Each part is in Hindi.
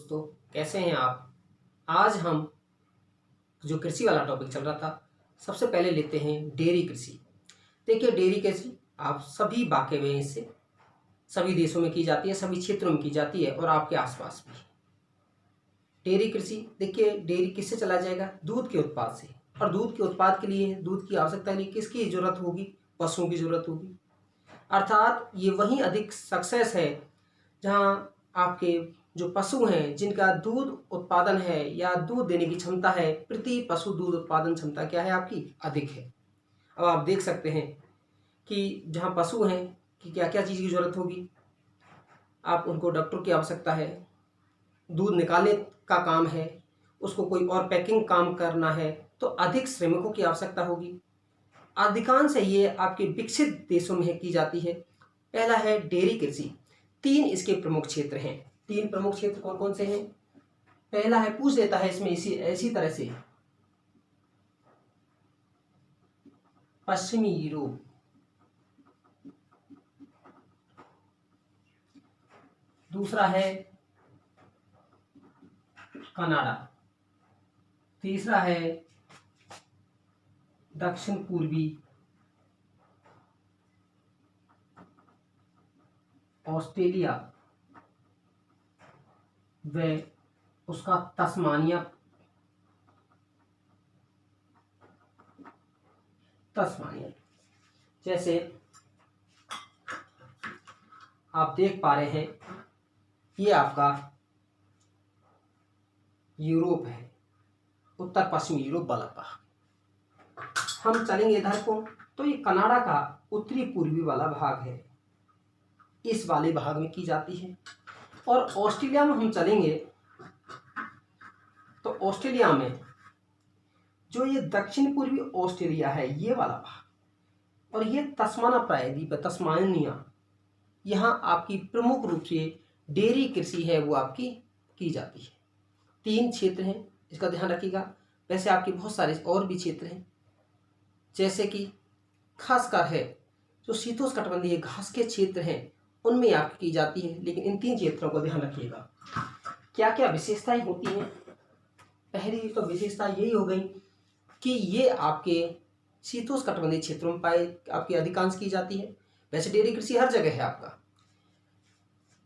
दोस्तों, कैसे हैं आप। आज हम जो कृषि वाला टॉपिक चल रहा था, सबसे पहले लेते हैं डेयरी कृषि। देखिए, डेयरी कृषि आप सभी वाकिफ हैं इससे, सभी देशों में की जाती है, सभी क्षेत्रों में की जाती है और आपके आसपास भी। डेयरी कृषि, देखिए डेयरी किससे चला जाएगा? दूध के उत्पाद से। और दूध के उत्पाद के लिए, दूध की आवश्यकता के लिए किसकी ज़रूरत होगी? पशुओं की ज़रूरत होगी। अर्थात ये वहीं अधिक सक्सेस है जहाँ आपके जो पशु हैं, जिनका दूध उत्पादन है या दूध देने की क्षमता है, प्रति पशु दूध उत्पादन क्षमता क्या है आपकी? अधिक है। अब आप देख सकते हैं कि जहाँ पशु हैं कि क्या क्या चीज़ की ज़रूरत होगी। आप उनको डॉक्टर की आवश्यकता है, दूध निकालने का काम है, उसको कोई और पैकिंग काम करना है, तो अधिक श्रमिकों की आवश्यकता होगी। अधिकांश ये आपके विकसित देशों में की जाती है। पहला है डेयरी कृषि। 3 इसके प्रमुख क्षेत्र हैं। 3 प्रमुख क्षेत्र कौन कौन से हैं? पहला है, पूछ लेता है इसमें इसी तरह से, पश्चिमी यूरोप। दूसरा है कनाडा। तीसरा है दक्षिण पूर्वी ऑस्ट्रेलिया व उसका तस्मानिया जैसे आप देख पा रहे हैं, ये आपका यूरोप है, उत्तर पश्चिमी यूरोप वाला भाग। हम चलेंगे इधर को, तो ये कनाडा का उत्तरी पूर्वी वाला भाग है, इस वाले भाग में की जाती है। और ऑस्ट्रेलिया में हम चलेंगे तो ऑस्ट्रेलिया में जो ये दक्षिण पूर्वी ऑस्ट्रेलिया है, ये वाला भाग, और ये तस्माना प्रायद्वीप, तस्मानिया, यहाँ आपकी प्रमुख रूप से डेयरी कृषि है वो आपकी की जाती है। 3 क्षेत्र हैं, इसका ध्यान रखिएगा। वैसे आपके बहुत सारे और भी क्षेत्र हैं, जैसे कि खासकर है जो शीतोष्णकटिबंधीय घास के क्षेत्र हैं, उनमें आपकी की जाती है। लेकिन इन 3 क्षेत्रों को ध्यान रखिएगा, क्या क्या विशेषताएं होती हैं। पहली तो विशेषता यही हो गई कि ये आपके शीतोष्णकटिबंधीय क्षेत्रों में आपकी अधिकांश की जाती है। वैसे डेयरी कृषि हर जगह है आपका।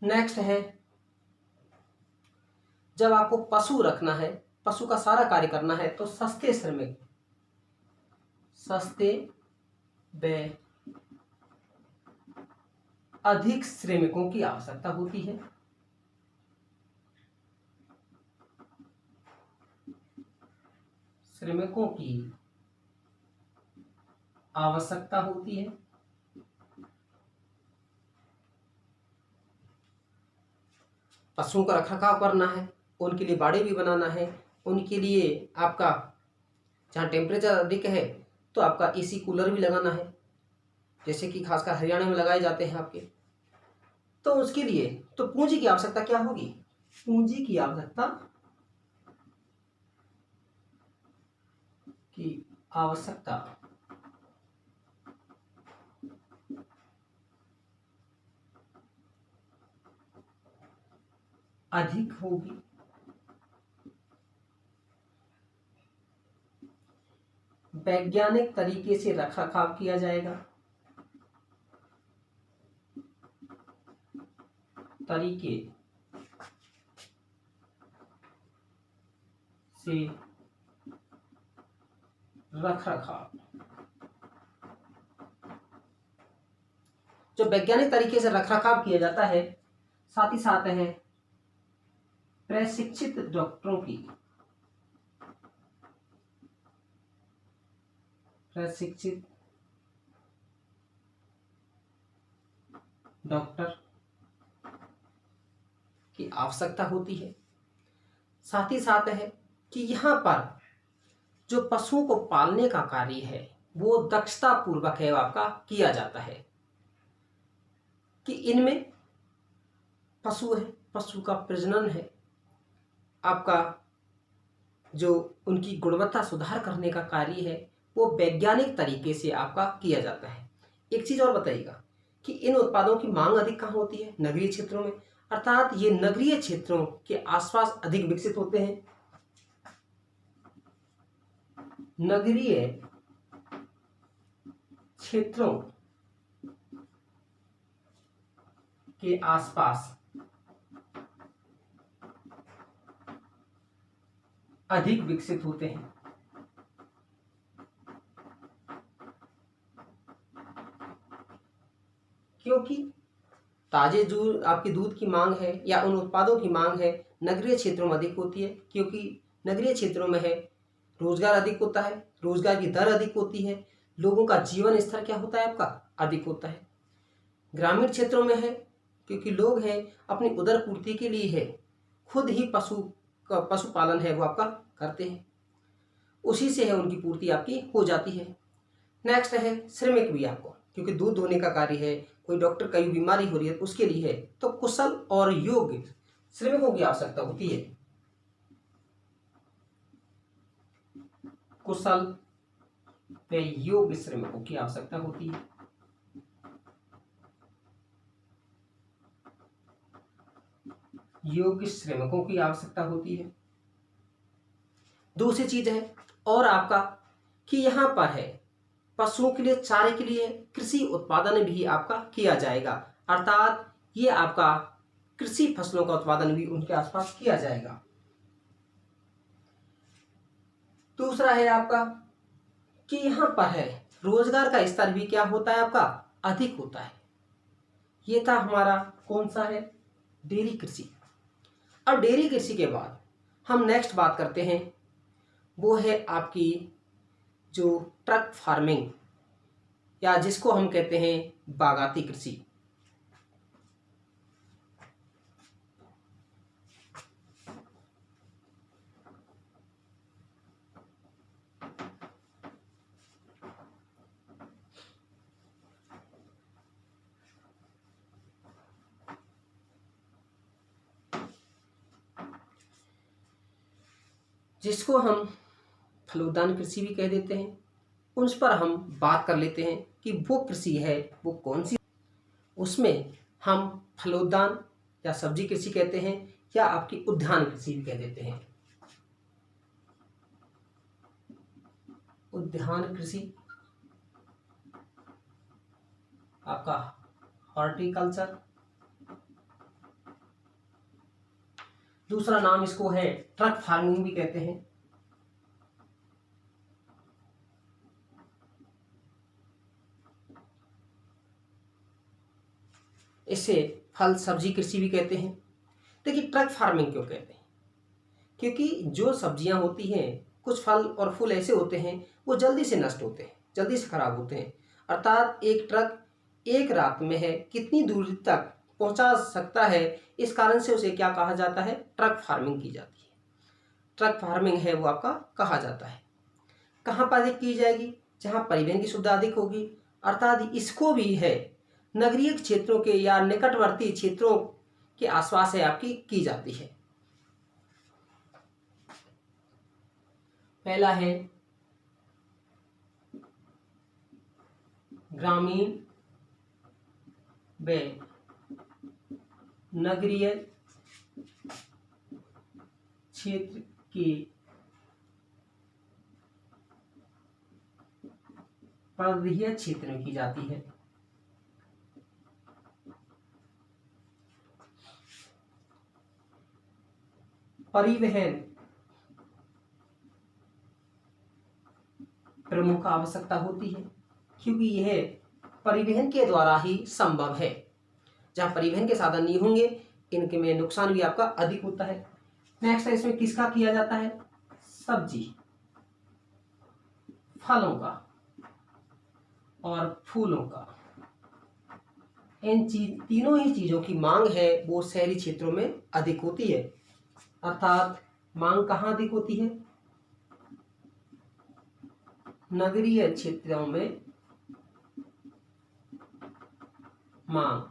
नेक्स्ट है, जब आपको पशु रखना है, पशु का सारा कार्य करना है, तो सस्ते व अधिक श्रमिकों की आवश्यकता होती है। श्रमिकों की आवश्यकता होती है। पशुओं का रखरखाव करना है, उनके लिए बाड़े भी बनाना है, उनके लिए आपका जहाँ टेम्परेचर अधिक है तो आपका एसी कूलर भी लगाना है, जैसे कि खासकर हरियाणा में लगाए जाते हैं आपके। तो उसके लिए तो पूंजी की आवश्यकता क्या होगी? पूंजी की आवश्यकता अधिक होगी। वैज्ञानिक तरीके से रखरखाव किया जाएगा। तरीके से रखरखाव, जो वैज्ञानिक तरीके से रखरखाव किया जाता है, साथ ही साथ है प्रशिक्षित डॉक्टरों की, प्रशिक्षित डॉक्टर की आवश्यकता होती है। साथ ही साथ है कि यहाँ पर जो पशुओं को पालने का कार्य है वो दक्षता पूर्वक है आपका किया जाता है, कि इनमें पशु है, पशु का प्रजनन है, आपका जो उनकी गुणवत्ता सुधार करने का कार्य है वो वैज्ञानिक तरीके से आपका किया जाता है। एक चीज़ और बताइएगा कि इन उत्पादों की मांग अधिक कहाँ होती है? नगरीय क्षेत्रों में। अर्थात ये नगरीय क्षेत्रों के आसपास अधिक विकसित होते हैं। नगरीय क्षेत्रों के आसपास अधिक विकसित होते हैं। क्योंकि ताजे दूध, आपकी दूध की मांग है या उन उत्पादों की मांग है नगरीय क्षेत्रों में अधिक होती है, क्योंकि नगरीय क्षेत्रों में है रोजगार अधिक होता है, रोजगार की दर अधिक होती है, लोगों का जीवन स्तर क्या होता है आपका अधिक होता है। ग्रामीण क्षेत्रों में है क्योंकि लोग हैं अपनी उदर पूर्ति के लिए है खुद ही पशुपालन है वो आपका करते हैं, उसी से है उनकी पूर्ति आपकी हो जाती है। नेक्स्ट है श्रमिक भी आपको, क्योंकि दूध धोने का कार्य है, कोई डॉक्टर कहीं बीमारी हो रही है उसके लिए है, तो कुशल और योग्य श्रमिकों की आवश्यकता होती है। कुशल व योग्य श्रमिकों की आवश्यकता होती है। योग्य श्रमिकों की आवश्यकता होती है। दूसरी चीज है और आपका कि यहां पर है पशुओं के लिए चारे के लिए कृषि उत्पादन भी आपका किया जाएगा, अर्थात ये आपका कृषि फसलों का उत्पादन भी उनके आसपास किया जाएगा। दूसरा है आपका कि यहां पर है रोजगार का स्तर भी क्या होता है आपका अधिक होता है। ये था हमारा कौन सा है डेयरी कृषि। अब डेयरी कृषि के बाद हम नेक्स्ट बात करते हैं, वो है आपकी जो ट्रक फार्मिंग या जिसको हम कहते हैं बागाती कृषि। जिसको हम फलोद्यान कृषि भी कह देते हैं, उस पर हम बात कर लेते हैं कि वो कृषि है वो कौन सी। उसमें हम फलोद्यान या सब्जी कृषि कहते हैं या आपकी उद्यान कृषि भी कह देते हैं। उद्यान कृषि आपका हॉर्टिकल्चर, दूसरा नाम इसको है ट्रक फार्मिंग भी कहते हैं। इसे फल सब्जी कृषि भी कहते हैं। देखिए ट्रक फार्मिंग क्यों कहते हैं, क्योंकि जो सब्जियां होती हैं कुछ फल और फूल ऐसे होते हैं वो जल्दी से नष्ट होते हैं, जल्दी से खराब होते हैं, अर्थात एक ट्रक एक रात में है कितनी दूरी तक पहुंचा सकता है, इस कारण से उसे क्या कहा जाता है ट्रक फार्मिंग की जाती है। ट्रक फार्मिंग है वो आपका कहा जाता है। कहाँ पर अधिक की जाएगी, जहाँ परिवहन की सुविधा अधिक होगी, अर्थात इसको भी है नगरीय क्षेत्रों के या निकटवर्ती क्षेत्रों के आसपास है आपकी की जाती है। पहला है ग्रामीण व नगरीय क्षेत्र की पर्वतीय क्षेत्र में की जाती है। परिवहन प्रमुख आवश्यकता होती है, क्योंकि यह परिवहन के द्वारा ही संभव है। जहां परिवहन के साधन नहीं होंगे इनके में नुकसान भी आपका अधिक होता है। नेक्स्ट है इसमें किसका किया जाता है सब्जी, फलों का और फूलों का। इन तीनों ही चीजों की मांग है वो शहरी क्षेत्रों में अधिक होती है, अर्थात मांग कहाँ अधिक होती है नगरीय क्षेत्रों में मांग।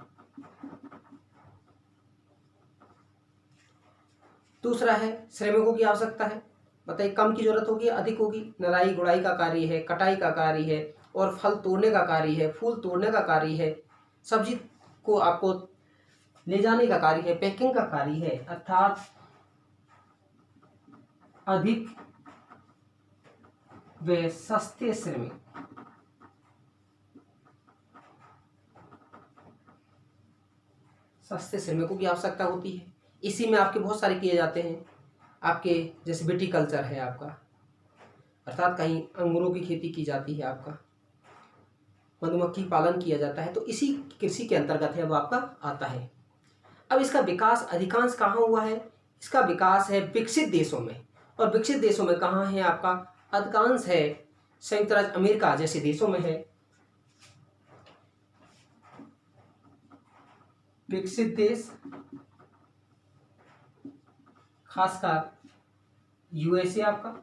दूसरा है श्रमिकों की आवश्यकता है, बताइए कम की जरूरत होगी अधिक होगी। नराई गुड़ाई का कार्य है, कटाई का कार्य है और फल तोड़ने का कार्य है, फूल तोड़ने का कार्य है। सब्जी को आपको ले जाने का कार्य है, पैकिंग का कार्य है, अर्थात अधिक व सस्ते श्रमिक, सस्ते श्रमिकों की आवश्यकता होती है। इसी में आपके बहुत सारे किए जाते हैं, आपके जैसे विटीकल्चर है आपका, अर्थात कहीं अंगूरों की खेती की जाती है, आपका मधुमक्खी पालन किया जाता है, तो इसी कृषि के अंतर्गत है वो आपका आता है। अब इसका विकास अधिकांश कहाँ हुआ है? इसका विकास है विकसित देशों में, और विकसित देशों में कहाँ है आपका? अधिकांश है संयुक्त राज्य अमेरिका जैसे देशों में है। विकसित देश खासकर यूएसए आपका,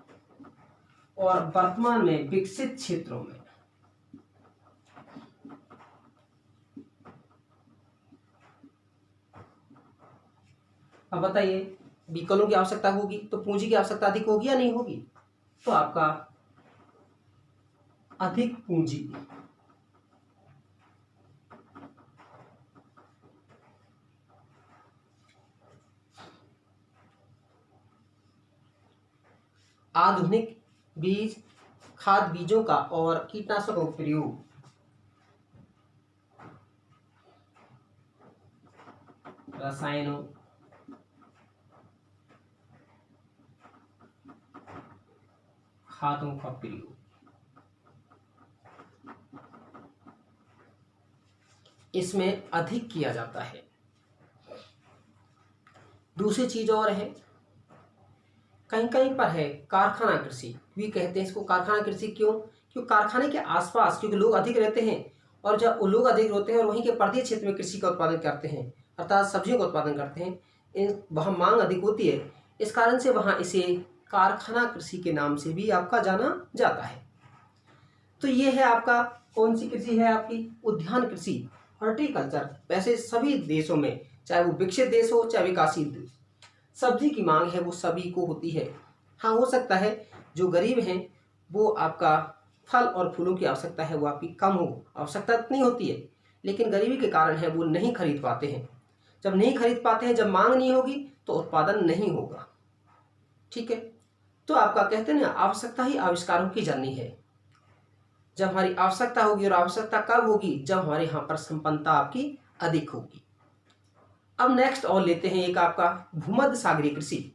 और वर्तमान में विकसित क्षेत्रों में अब बताइए, व्हीकलों की आवश्यकता होगी तो पूंजी की आवश्यकता अधिक होगी या नहीं होगी? तो आपका अधिक पूंजी आधुनिक बीज, खाद बीजों का और कीटनाशकों का प्रयोग, रसायनों, खादों का प्रयोग, इसमें अधिक किया जाता है। दूसरी चीज और है, कहीं कहीं पर है कारखाना कृषि भी कहते हैं इसको। कारखाना कृषि क्यों? क्योंकि कारखाने के आसपास क्योंकि लोग अधिक रहते हैं, और जब वो लोग अधिक होते हैं और वहीं के पर्वतीय क्षेत्र में कृषि का उत्पादन करते हैं, अर्थात सब्जियों का उत्पादन करते हैं, वहाँ मांग अधिक होती है, इस कारण से वहाँ इसे कारखाना कृषि के नाम से भी आपका जाना जाता है। तो ये है आपका कौन सी कृषि है? आपकी उद्यान कृषि, हॉर्टिकल्चर। वैसे सभी देशों में, चाहे वो विकसित देश हो चाहे विकासशील देश, सब्जी की मांग है वो सभी को होती है। हाँ, हो सकता है जो गरीब हैं वो आपका फल और फूलों की आवश्यकता है वो आपकी कम हो, आवश्यकता इतनी होती है, लेकिन गरीबी के कारण है वो नहीं खरीद पाते हैं। जब नहीं खरीद पाते हैं, जब मांग नहीं होगी तो उत्पादन नहीं होगा। ठीक है, तो आपका कहते हैं ना, आवश्यकता ही आविष्कारों की जननी है। जब हमारी आवश्यकता होगी, और आवश्यकता कब होगी? जब हमारे यहाँ पर संपन्नता आपकी अधिक होगी। अब नेक्स्ट और लेते हैं एक आपका भूमध्य सागरीय कृषि।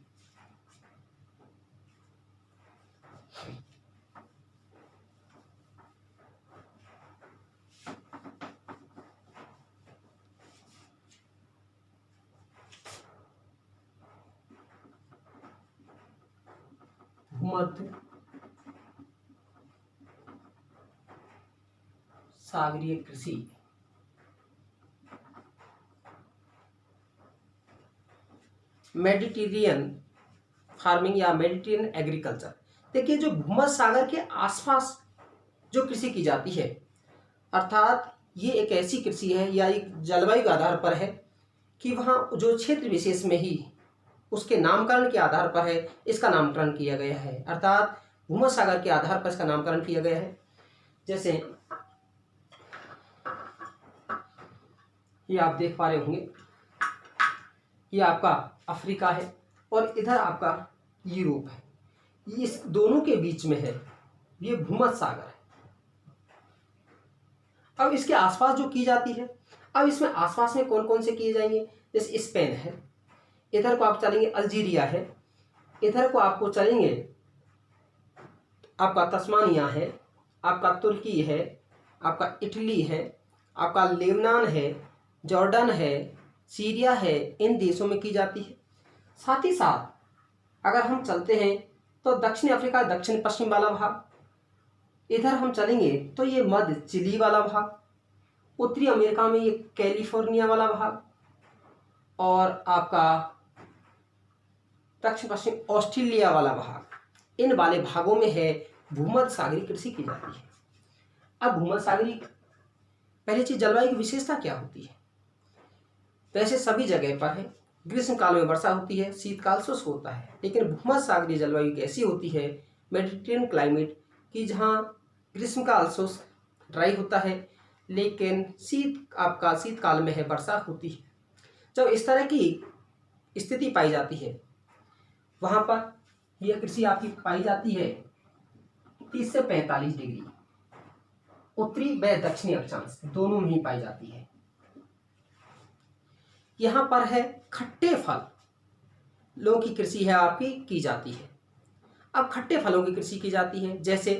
भूमध्य सागरीय कृषि मेडिटेरियन फार्मिंग या मेडिटेरियन एग्रीकल्चर। देखिए, जो भूमध्य सागर के आसपास जो कृषि की जाती है, अर्थात ये एक ऐसी कृषि है या एक जलवायु के आधार पर है कि वहाँ जो क्षेत्र विशेष में ही उसके नामकरण के आधार पर है इसका नामकरण किया गया है, अर्थात भूमध्य सागर के आधार पर इसका नामकरण किया गया है। जैसे ये आप देख पा रहे होंगे, ये आपका अफ्रीका है और इधर आपका यूरोप है, ये इस दोनों के बीच में है, ये भूमध्य सागर है। अब इसके आसपास जो की जाती है, अब इसमें आसपास में कौन कौन से किए जाएंगे? जैसे स्पेन है, इधर को आप चलेंगे अल्जीरिया है, इधर को आपको चलेंगे आपका तस्मानिया है, आपका तुर्की है, आपका इटली है, आपका लेबनान है, जॉर्डन है, सीरिया है, इन देशों में की जाती है। साथ ही साथ अगर हम चलते हैं तो दक्षिण अफ्रीका दक्षिण पश्चिम वाला भाग, इधर हम चलेंगे तो ये मध्य चिली वाला भाग, उत्तरी अमेरिका में ये कैलिफोर्निया वाला भाग, और आपका दक्षिण पश्चिम ऑस्ट्रेलिया वाला भाग, इन वाले भागों में है भूमध्य सागरीय कृषि की जाती है। अब भूमध्य सागरीय, पहली चीज जलवायु की विशेषता क्या होती है? वैसे सभी जगह पर है, ग्रीष्म काल में वर्षा होती है, शीतकाल शुष्क होता है, लेकिन भूमध्य सागरीय जलवायु कैसी होती है? मेडिटेरियन क्लाइमेट की, जहाँ ग्रीष्म काल शुष्क ड्राई होता है, लेकिन शीतकाल में है वर्षा होती है। जब इस तरह की स्थिति पाई जाती है वहाँ पर यह कृषि आपकी पाई जाती है 30 से 45 डिग्री उत्तरी व दक्षिणी अक्षांश दोनों में ही पाई जाती है। यहाँ पर है खट्टे फलों की कृषि है आपकी की जाती है। अब खट्टे फलों की कृषि की जाती है, जैसे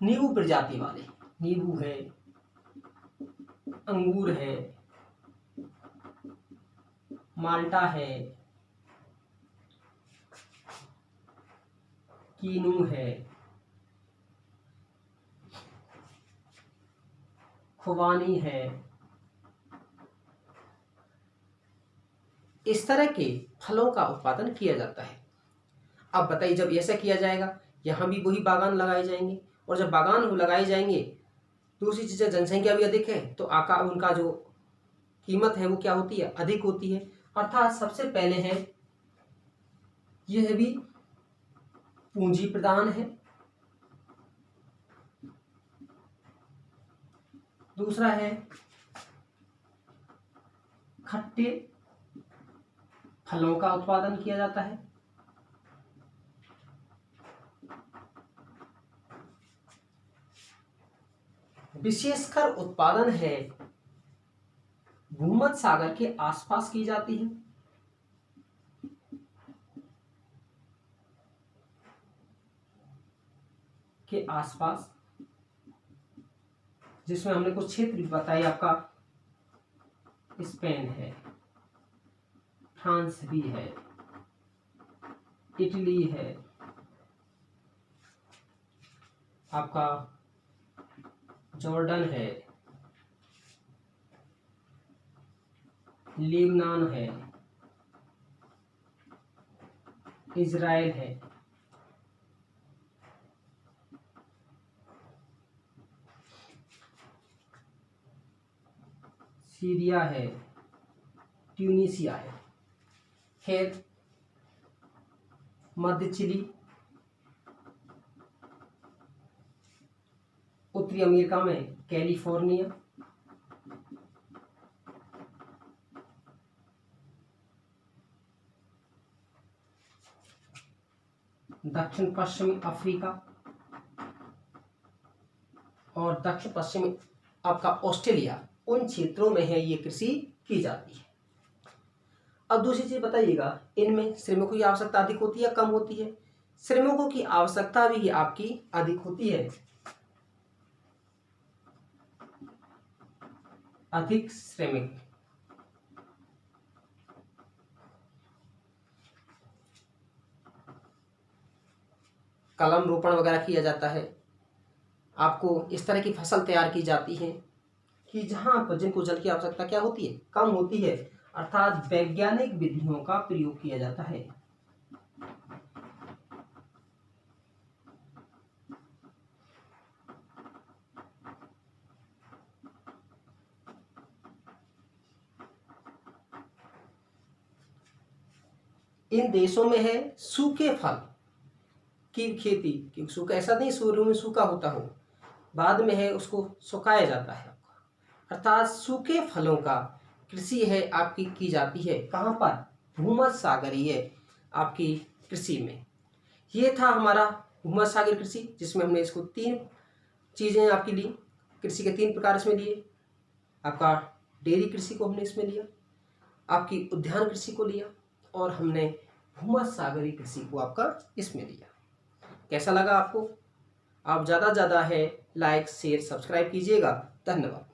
नींबू प्रजाति वाले, नींबू है, अंगूर है, माल्टा है, कीनू है, खुबानी है। इस तरह के फलों का उत्पादन किया जाता है। अब बताइए, जब ऐसा किया जाएगा यहाँ भी वही बागान लगाए जाएंगे, और जब बागान लगाए जाएंगे, दूसरी चीज़ जनसंख्या भी अधिक है तो आकार उनका जो कीमत है वो क्या होती है, अधिक होती है। अर्थात सबसे पहले है यह भी पूंजी प्रदान है, दूसरा है खट्टे फलों का उत्पादन किया जाता है, विशेषकर उत्पादन है भूमध्य सागर के आसपास की जाती है, के आसपास, जिसमें हमने कुछ क्षेत्र बताए, आपका स्पेन है, फ्रांस भी है, इटली है, आपका जॉर्डन है, लेबनान है, इजराइल है, सीरिया है, ट्यूनीसिया है, फिर मध्य चिली, उत्तरी अमेरिका में कैलिफोर्निया, दक्षिण पश्चिमी अफ्रीका और दक्षिण पश्चिमी आपका ऑस्ट्रेलिया, उन क्षेत्रों में है ये कृषि की जाती है। अब दूसरी चीज बताइएगा, इनमें श्रमिकों की आवश्यकता अधिक होती है कम होती है? श्रमिकों की आवश्यकता भी आपकी अधिक होती है, अधिक श्रमिक। कलम रोपण वगैरह किया जाता है, आपको इस तरह की फसल तैयार की जाती है कि जहां पर जिनको जल की आवश्यकता क्या होती है, कम होती है, अर्थात वैज्ञानिक विधियों का प्रयोग किया जाता है। इन देशों में है सूखे फल की खेती, क्योंकि सूखा ऐसा नहीं शुरू में सूखा होता हो, बाद में है उसको सुखाया जाता है, अर्थात सूखे फलों का कृषि है आपकी की जाती है। कहाँ पर? भूमध्य सागरीय आपकी कृषि में। ये था हमारा भूमध्य सागरीय कृषि, जिसमें हमने इसको 3 चीज़ें आपकी ली, कृषि के 3 प्रकार इसमें लिए। आपका डेयरी कृषि को हमने इसमें लिया, आपकी उद्यान कृषि को लिया, और हमने भूमध्य सागरीय कृषि को आपका इसमें लिया। कैसा लगा आपको? आप ज़्यादा है लाइक शेयर सब्सक्राइब कीजिएगा। धन्यवाद।